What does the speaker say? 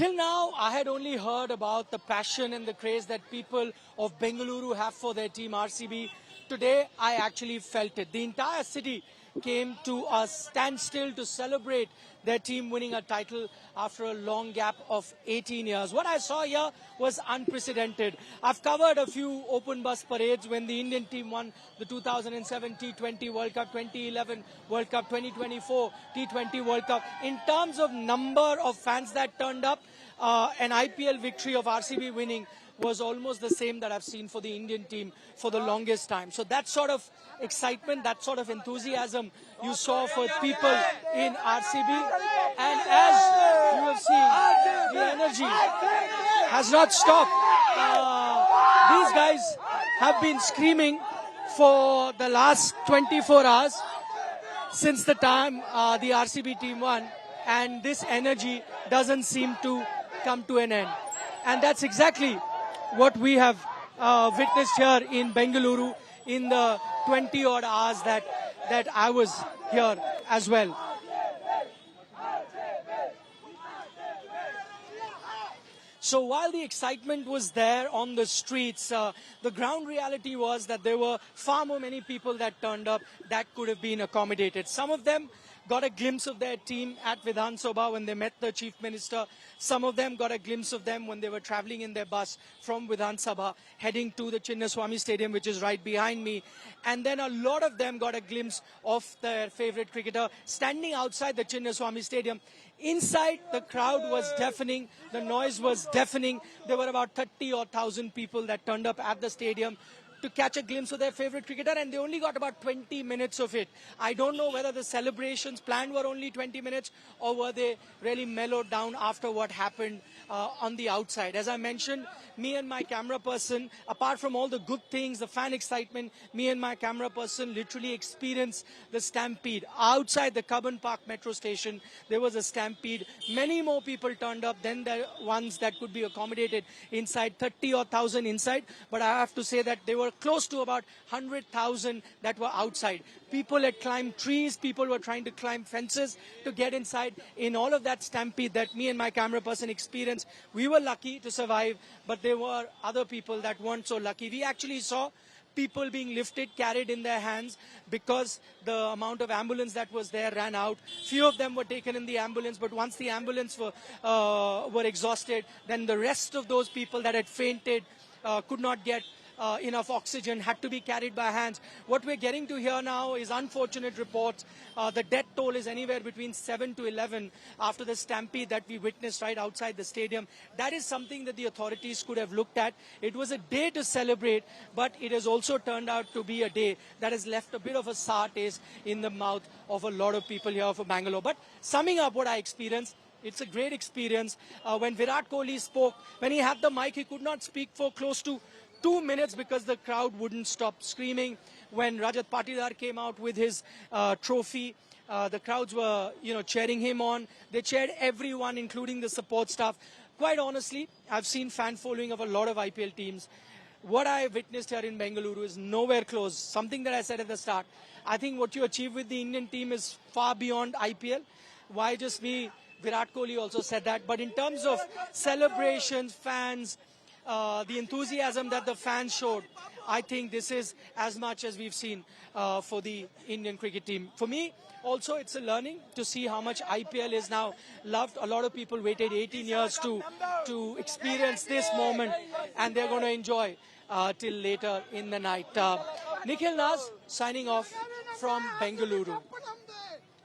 Till now, I had only heard about the passion and the craze that people of Bengaluru have for their team RCB. Today, I actually felt it. The entire city came to a standstill to celebrate their team winning a title after a long gap of 18 years. What I saw here was unprecedented. I've covered a few open bus parades when the Indian team won the 2007 T20 World Cup, 2011 World Cup, 2024 T20 World Cup. In terms of number of fans that turned up, an IPL victory of RCB winning was almost the same that I've seen for the Indian team for the longest time. So that sort of excitement, that sort of enthusiasm you saw for people in RCB. And as you have seen, the energy has not stopped. These guys have been screaming for the last 24 hours since the time the RCB team won. And this energy doesn't seem to come to an end. And that's exactly what we have witnessed here in Bengaluru in the 20 odd hours that I was here as well. So while the excitement was there on the streets, the ground reality was that there were far more many people that turned up that could have been accommodated. Some of them got a glimpse of their team at Vidhan Sabha when they met the Chief Minister. Some of them got a glimpse of them when they were travelling in their bus from Vidhan Sabha, heading to the Chinnaswamy Stadium, which is right behind me. And then a lot of them got a glimpse of their favourite cricketer standing outside the Chinnaswamy Stadium. Inside, the crowd was deafening. The noise was deafening. There were about 30 or 1,000 people that turned up at the stadium to catch a glimpse of their favourite cricketer, and they only got about 20 minutes of it. I don't know whether the celebrations planned were only 20 minutes or were they really mellowed down after what happened on the outside. As I mentioned, me and my camera person, apart from all the good things, the fan excitement, me and my camera person literally experienced the stampede. Outside the Cubbon Park metro station, there was a stampede. Many more people turned up than the ones that could be accommodated inside, 30 or 1,000 inside. But I have to say that they were close to about 100,000 that were outside. People had climbed trees, people were trying to climb fences to get inside. In all of that stampede that me and my camera person experienced, we were lucky to survive, but there were other people that weren't so lucky. We actually saw people being lifted, carried in their hands because the amount of ambulance that was there ran out. Few of them were taken in the ambulance, but once the ambulance were exhausted, then the rest of those people that had fainted could not get enough oxygen, had to be carried by hands. What we're getting to here now is unfortunate reports. The death toll is anywhere between 7 to 11 after the stampede that we witnessed right outside the stadium. That is something that the authorities could have looked at. It was a day to celebrate, but it has also turned out to be a day that has left a bit of a sour taste in the mouth of a lot of people here for Bangalore. But summing up what I experienced, it's a great experience. When Virat Kohli spoke, when he had the mic, he could not speak for close to 2 minutes because the crowd wouldn't stop screaming. When Rajat Patidar came out with his trophy, the crowds were, cheering him on. They cheered everyone, including the support staff. Quite honestly, I've seen fan following of a lot of IPL teams. What I witnessed here in Bengaluru is nowhere close. Something that I said at the start. I think what you achieve with the Indian team is far beyond IPL. Why just me? Virat Kohli also said that. But in terms of celebrations, fans, the enthusiasm that the fans showed, I think this is as much as we've seen for the Indian cricket team. For me, also, it's a learning to see how much IPL is now loved. A lot of people waited 18 years to experience this moment, and they're going to enjoy till later in the night. Nikhil Naz signing off from Bengaluru.